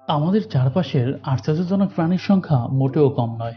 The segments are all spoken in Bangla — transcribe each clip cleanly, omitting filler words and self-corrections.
আমাদের চারপাশের আশ্চর্যজনক প্রাণীর সংখ্যা মোটেও কম নয়,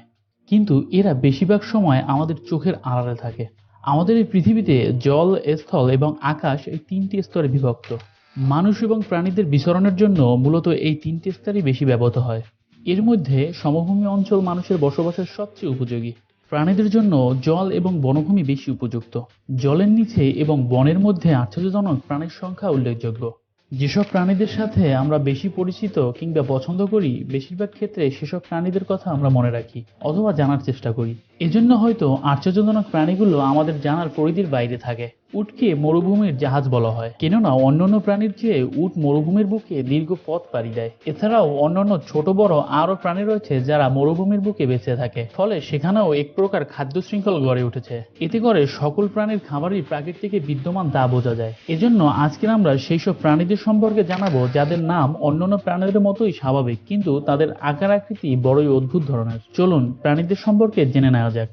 কিন্তু এরা বেশিরভাগ সময় আমাদের চোখের আড়ালে থাকে। আমাদের এই পৃথিবীতে জল, স্থল এবং আকাশ এই তিনটি স্তরে বিভক্ত। মানুষ এবং প্রাণীদের বিচরণের জন্য মূলত এই তিনটি স্তরই বেশি ব্যবহৃত হয়। এর মধ্যে সমভূমি অঞ্চল মানুষের বসবাসের সবচেয়ে উপযোগী। প্রাণীদের জন্য জল এবং বনভূমি বেশি উপযুক্ত। জলের নিচে এবং বনের মধ্যে আশ্চর্যজনক প্রাণীর সংখ্যা উল্লেখযোগ্য। যেসব প্রাণীদের সাথে আমরা বেশি পরিচিত কিংবা পছন্দ করি, বেশিরভাগ ক্ষেত্রে সেসব প্রাণীদের কথা আমরা মনে রাখি অথবা জানার চেষ্টা করি। এজন্য হয়তো আশ্চর্যজনক প্রাণীগুলো আমাদের জানার পরিধির বাইরে থাকে। উটকে মরুভূমির জাহাজ বলা হয়, কেননা অন্যান্য প্রাণীর চেয়ে উট মরুভূমির বুকে দীর্ঘ পথ পাড়ি দেয়। এছাড়াও অন্যান্য ছোট বড় আরও প্রাণী রয়েছে যারা মরুভূমির বুকে বেঁচে থাকে, ফলে সেখানেও এক প্রকার খাদ্য শৃঙ্খল গড়ে উঠেছে। এতে করে সকল প্রাণীর খাবারই প্রাকৃতিকে বিদ্যমান তা বোঝা যায়। এজন্য আজকের আমরা সেই সব প্রাণীদের সম্পর্কে জানাবো যাদের নাম অন্যান্য প্রাণীদের মতোই স্বাভাবিক, কিন্তু তাদের আকার আকৃতি বড়ই অদ্ভুত ধরনের। চলুন প্রাণীদের সম্পর্কে জেনে নেওয়া যাক।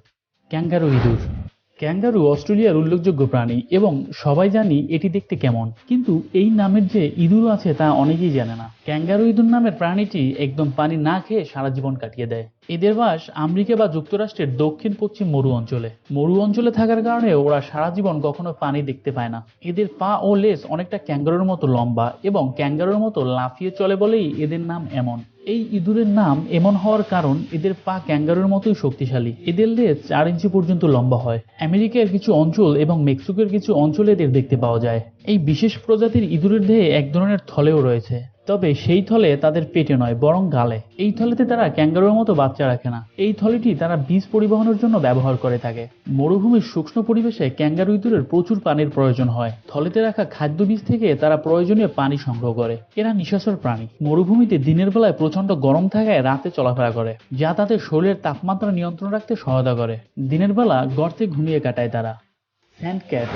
ক্যাঙ্গারু ইঁদুর। ক্যাঙ্গারু অস্ট্রেলিয়ার উল্লেখযোগ্য প্রাণী এবং সবাই জানি এটি দেখতে কেমন, কিন্তু এই নামের যে ইঁদুর আছে তা অনেকেই জানে না। ক্যাঙ্গারু ইঁদুর নামের প্রাণীটি একদম পানি না খেয়ে সারা জীবন কাটিয়ে দেয়। এদের বাস আমেরিকা বা যুক্তরাষ্ট্রের দক্ষিণ পশ্চিম মরু অঞ্চলে। মরু অঞ্চলে থাকার কারণে ওরা সারা জীবন কখনো পানি দেখতে পায় না। এদের পা ও লেজ অনেকটা ক্যাঙ্গারুর মতো লম্বা এবং ক্যাঙ্গারুর মতো লাফিয়ে চলে বলেই এদের নাম এমন। এই ইঁদুরের নাম এমন হওয়ার কারণ এদের পা ক্যাঙ্গারুর মতোই শক্তিশালী। এদের লেজ 4 ইঞ্চি পর্যন্ত লম্বা হয়। আমেরিকার কিছু অঞ্চল এবং মেক্সিকোর কিছু অঞ্চলে এদের দেখতে পাওয়া যায়। এই বিশেষ প্রজাতির ইঁদুরের দেহে এক ধরনের থলেও রয়েছে, তবে সেই থলে তাদের পেটে নয় বরং গালে। এই থলেতে তারা ক্যাঙ্গারুর মতো বাচ্চা রাখে না। এই থলেটি তারা বীজ পরিবহনের জন্য ব্যবহার করে থাকে। মরুভূমির শুষ্ক পরিবেশে ক্যাঙ্গারু ইঁদুরের প্রচুর পানির প্রয়োজন হয়। থলেতে রাখা খাদ্য বীজ থেকে তারা প্রয়োজনীয় পানি সংগ্রহ করে। এরা নিশাচর প্রাণী। মরুভূমিতে দিনের বেলায় প্রচন্ড গরম থাকায় রাতে চলাফেরা করে, যা তাদের শরীরের তাপমাত্রা নিয়ন্ত্রণ রাখতে সহায়তা করে। দিনের বেলা গর্তে ঘুমিয়ে কাটায় তারা। Sand cat.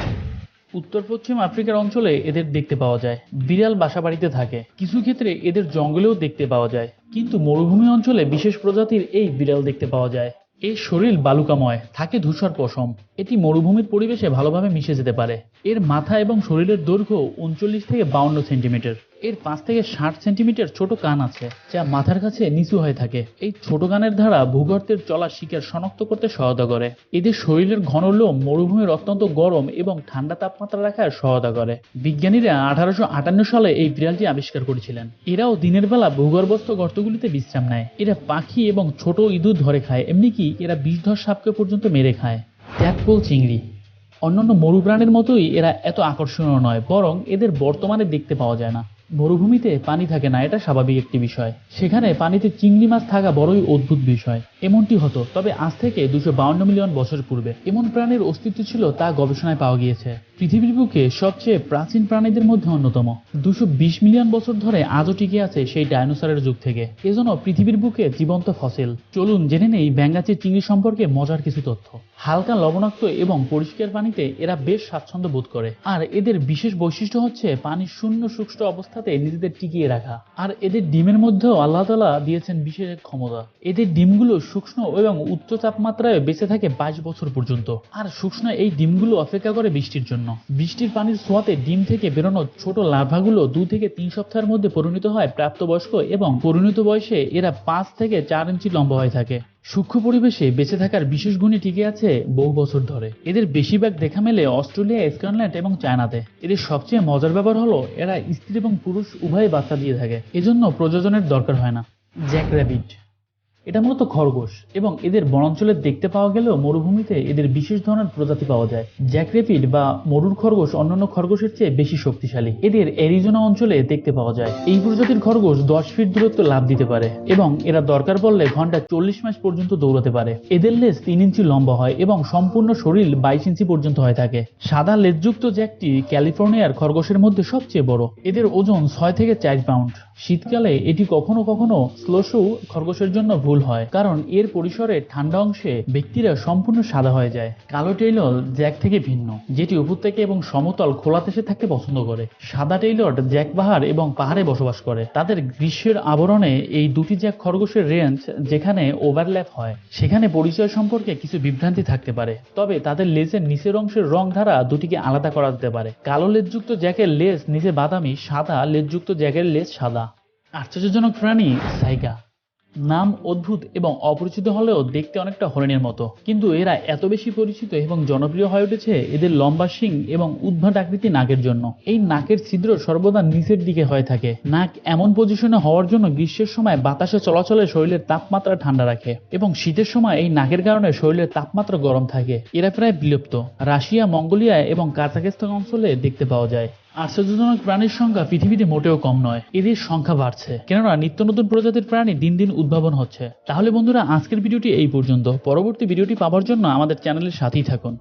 উত্তর পশ্চিম আফ্রিকার অঞ্চলে এদের দেখতে পাওয়া যায়। বিড়াল বাসাবাড়িতে থাকে, কিছু ক্ষেত্রে এদের জঙ্গলেও দেখতে পাওয়া যায়, কিন্তু মরুভূমি অঞ্চলে বিশেষ প্রজাতির এই বিড়াল দেখতে পাওয়া যায়। এর শরীর বালুকাময়, থাকে ধূসর পশম। এটি মরুভূমির পরিবেশে ভালোভাবে মিশে যেতে পারে। এর মাথা এবং শরীরের দৈর্ঘ্য 39 থেকে 52 সেন্টিমিটার। এর 5 থেকে 60 সেন্টিমিটার ছোট কান আছে, যা মাথার কাছে নিচু হয়ে থাকে। এই ছোট কানের দ্বারা ভূগর্ভের চলা শিকার শনাক্ত করতে সহায়তা করে। এদের শরীরের ঘন লোম মরুভূমির অত্যন্ত গরম এবং ঠান্ডা তাপমাত্রা রাখার সহায়তা করে। বিজ্ঞানীরা 1858 সালে এই বিড়ালটি আবিষ্কার করেছিলেন। এরাও দিনের বেলা ভূগর্ভস্থ গর্তগুলিতে বিশ্রাম নেয়। এরা পাখি এবং ছোট ইঁদুর ধরে খায়, এমনকি এরা বিষধর সাপকে পর্যন্ত মেরে খায়। ট্যাডপোল চিংড়ি। অন্যান্য মরু প্রাণীর মতোই এরা এত আকর্ষণীয় নয়, বরং এদের বর্তমানে দেখতে পাওয়া যায় না। মরুভূমিতে পানি থাকে না, এটা স্বাভাবিক একটি বিষয়। সেখানে পানিতে চিংড়ি মাছ থাকা বড়ই অদ্ভুত বিষয়। এমনটি হতো, তবে আজ থেকে 252 মিলিয়ন বছর পূর্বে এমন প্রাণীর অস্তিত্ব ছিল তা গবেষণায় পাওয়া গিয়েছে। পৃথিবীর বুকে সবচেয়ে প্রাচীন প্রাণীদের মধ্যে অন্যতম। 220 মিলিয়ন বছর ধরে আজও টিকে আছে সেই ডাইনোসরের যুগ থেকে। এজন্য পৃথিবীর বুকে জীবন্ত ফসিল। চলুন জেনে নেই ব্যাঙাচির চিংড়ি সম্পর্কে মজার কিছু তথ্য। হালকা লবণাক্ত এবং পরিষ্কার পানিতে এরা বেশ স্বাচ্ছন্দ্য বোধ করে, আর এদের বিশেষ বৈশিষ্ট্য হচ্ছে পানির শূন্য শুষ্ক অবস্থাতে নিজেদের টিকিয়ে রাখা। আর এদের ডিমের মধ্যেও আল্লাহ তাআলা দিয়েছেন বিশেষ এক ক্ষমতা। এদের ডিমগুলো সূক্ষ্ম এবং উচ্চ তাপমাত্রায় বেঁচে থাকে 22 বছর পর্যন্ত। আর সূক্ষ্ম এই ডিমগুলো অপেক্ষা করে বৃষ্টির জন্য। বৃষ্টির পানির ছোঁয়াতে ডিম থেকে বেরোনো ছোট লার্ভাগুলো 2 থেকে 3 সপ্তাহের মধ্যে পরিণত হয় প্রাপ্তবয়স্ক, এবং পরিণত বয়সে এরা 5 থেকে 4 ইঞ্চি লম্বা হয়ে থাকে। সূক্ষ্ম পরিবেশে বেঁচে থাকার বিশেষ গুণে টিকে আছে বহু বছর ধরে। এদের বেশিরভাগ দেখা মেলে অস্ট্রেলিয়া, স্কটল্যান্ড এবং চায়নাতে। এদের সবচেয়ে মজার ব্যাপার হলো এরা স্ত্রী এবং পুরুষ উভয়ে বাচ্চা দিয়ে থাকে, এজন্য প্রজননের দরকার হয় না। Jack rabbit. এটা মূলত খরগোশ, এবং এদের বনাঞ্চলে দেখতে পাওয়া গেলেও মরুভূমিতে এদের বিশেষ ধরনের প্রজাতি পাওয়া যায়। জ্যাক র্যাবিট বা মরুর খরগোশ অন্যান্য খরগোশের চেয়ে বেশি শক্তিশালী। এদের অ্যারিজোনা অঞ্চলে দেখতে পাওয়া যায়। এই প্রজাতির খরগোশ 10 ফিট দূরত্ব লাফ দিতে পারে, এবং এরা দরকার পড়লে ঘন্টায় 40 মাইল পর্যন্ত দৌড়াতে পারে। এদের লেজ 3 ইঞ্চি লম্বা হয় এবং সম্পূর্ণ শরীর 22 ইঞ্চি পর্যন্ত হয়ে থাকে। সাদা লেজযুক্ত জ্যাকটি ক্যালিফোর্নিয়ার খরগোশের মধ্যে সবচেয়ে বড়। এদের ওজন 6 থেকে 4 পাউন্ড। শীতকালে এটি কখনো কখনো স্লোশু খরগোশের জন্য ভুল হয়, কারণ এর পরিসরে ঠান্ডা অংশে ব্যক্তিরা সম্পূর্ণ সাদা হয়ে যায়। কালো টেইলর জ্যাক থেকে ভিন্ন, যেটি উপত্যকা এবং সমতল খোলা দেশে থাকতে পছন্দ করে। সাদা টেইলর জ্যাক পাহাড় এবং পাহাড়ে বসবাস করে। তাদের গ্রীষ্মের আবরণে এই দুটি জ্যাক খরগোশের রেঞ্জ যেখানে ওভারল্যাপ হয়, সেখানে পরিচয় সম্পর্কে কিছু বিভ্রান্তি থাকতে পারে, তবে তাদের লেজের নিচের অংশের রং ধারা দুটিকে আলাদা করা যেতে পারে। কালো লেজযুক্ত জ্যাকের লেজ নিচে বাদামি, সাদা লেজযুক্ত জ্যাকের লেজ সাদা। আশ্চর্যজনক প্রাণী সাইগা। নাম অদ্ভুত এবং অপরিচিত হলেও দেখতে অনেকটা হরিণের মতো, কিন্তু এরা এত বেশি পরিচিত এবং জনপ্রিয় হয়ে উঠেছে এদের লম্বা শিং এবং উদ্ভট আকৃতি নাকের জন্য। এই নাকের ছিদ্র সর্বদা নিচের দিকে হয়ে থাকে। নাক এমন পজিশনে হওয়ার জন্য গ্রীষ্মের সময় বাতাসে চলাচলে শরীরের তাপমাত্রা ঠান্ডা রাখে এবং শীতের সময় এই নাকের কারণে শরীরের তাপমাত্রা গরম থাকে। এরা প্রায় বিলুপ্ত, রাশিয়া, মঙ্গোলিয়া এবং কাজাখস্তান অঞ্চলে দেখতে পাওয়া যায়। আশ্চর্যজনক প্রাণীর সংখ্যা পৃথিবীতে মোটেও কম নয়, এদের সংখ্যা বাড়ছে কেননা নিত্য নতুন প্রজাতির প্রাণী দিন দিন উদ্ভাবন হচ্ছে। তাহলে বন্ধুরা, আজকের ভিডিওটি এই পর্যন্ত। পরবর্তী ভিডিওটি পাওয়ার জন্য আমাদের চ্যানেলের সাথেই থাকুন।